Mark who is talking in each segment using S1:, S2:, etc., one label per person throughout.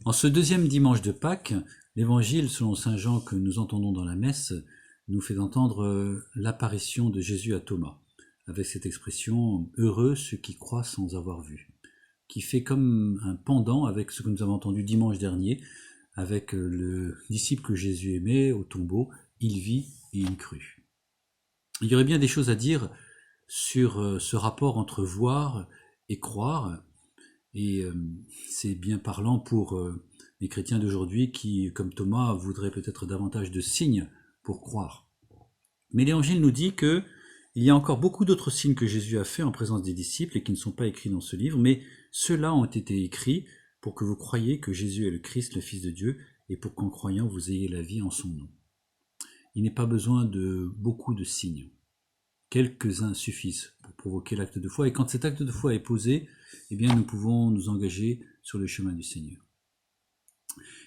S1: En ce deuxième dimanche de Pâques, l'évangile selon saint Jean que nous entendons dans la messe nous fait entendre l'apparition de Jésus à Thomas, avec cette expression « heureux ceux qui croient sans avoir vu », qui fait comme un pendant avec ce que nous avons entendu dimanche dernier, avec le disciple que Jésus aimait au tombeau, il vit et il crut. Il y aurait bien des choses à dire sur ce rapport entre voir et croire, et c'est bien parlant pour les chrétiens d'aujourd'hui qui, comme Thomas, voudraient peut-être davantage de signes pour croire. Mais l'Évangile nous dit que il y a encore beaucoup d'autres signes que Jésus a faits en présence des disciples et qui ne sont pas écrits dans ce livre, mais ceux-là ont été écrits pour que vous croyiez que Jésus est le Christ, le Fils de Dieu, et pour qu'en croyant vous ayez la vie en son nom. Il n'est pas besoin de beaucoup de signes. Quelques-uns suffisent pour provoquer l'acte de foi, et quand cet acte de foi est posé, eh bien nous pouvons nous engager sur le chemin du Seigneur.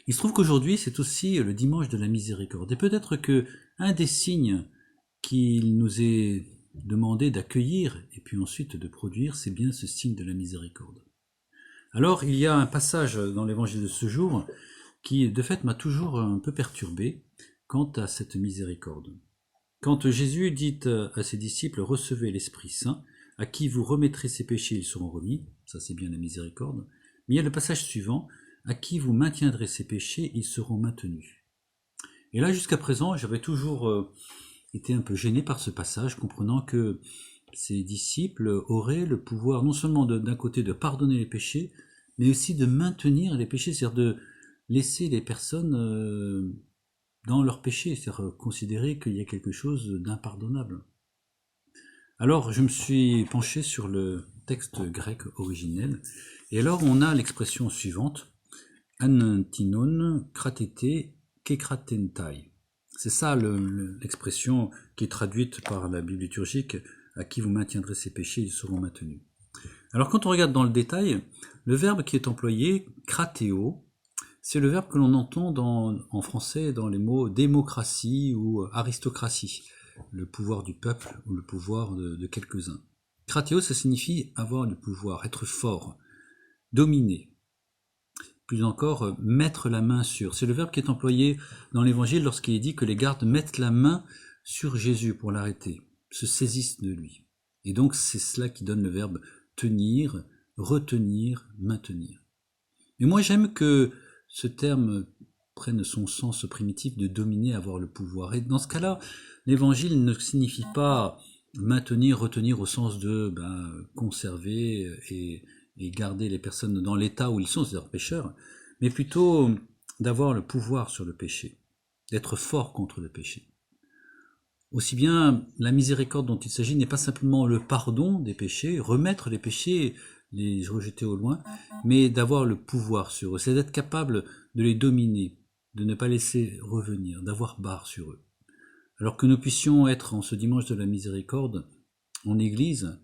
S1: Il se trouve qu'aujourd'hui, c'est aussi le dimanche de la miséricorde, et peut-être que un des signes qu'il nous est demandé d'accueillir et puis ensuite de produire, c'est bien ce signe de la miséricorde. Alors, il y a un passage dans l'évangile de ce jour qui, de fait, m'a toujours un peu perturbé quant à cette miséricorde. Quand Jésus dit à ses disciples « Recevez l'Esprit Saint, à qui vous remettrez ses péchés, ils seront remis », ça c'est bien la miséricorde, mais il y a le passage suivant « À qui vous maintiendrez ses péchés, ils seront maintenus ». Et là, jusqu'à présent, j'avais toujours été un peu gêné par ce passage, comprenant que ses disciples auraient le pouvoir non seulement d'un côté de pardonner les péchés, mais aussi de maintenir les péchés, c'est-à-dire de laisser les personnes dans leurs péchés, c'est-à-dire considérer qu'il y a quelque chose d'impardonnable. Alors je me suis penché sur le texte grec originel, et alors on a l'expression suivante, antinon kratete kekratentai. C'est ça l'expression qui est traduite par la Bible liturgique, à qui vous maintiendrez ses péchés, ils seront maintenus. Alors quand on regarde dans le détail, le verbe qui est employé, krateo, c'est le verbe que l'on entend en français dans les mots démocratie ou aristocratie, le pouvoir du peuple ou le pouvoir de quelques-uns. Krateo, ça signifie avoir du pouvoir, être fort, dominer. Plus encore, mettre la main sur. C'est le verbe qui est employé dans l'évangile lorsqu'il est dit que les gardes mettent la main sur Jésus pour l'arrêter, se saisissent de lui. Et donc c'est cela qui donne le verbe tenir, retenir, maintenir. Mais moi j'aime que ce terme prenne son sens primitif de dominer, avoir le pouvoir. Et dans ce cas-là, l'évangile ne signifie pas maintenir, retenir au sens de conserver et garder les personnes dans l'état où ils sont, c'est-à-dire pécheurs, mais plutôt d'avoir le pouvoir sur le péché, d'être fort contre le péché. Aussi bien, la miséricorde dont il s'agit n'est pas simplement le pardon des péchés, remettre les péchés, les rejeter au loin, mais d'avoir le pouvoir sur eux, c'est d'être capable de les dominer, de ne pas laisser revenir, d'avoir barre sur eux. Alors que nous puissions être, en ce dimanche de la miséricorde, en Église,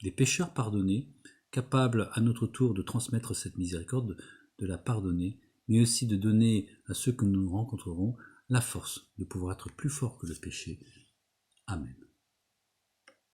S1: des pécheurs pardonnés, capables à notre tour de transmettre cette miséricorde, de la pardonner, mais aussi de donner à ceux que nous rencontrerons la force de pouvoir être plus forts que le péché. Amen.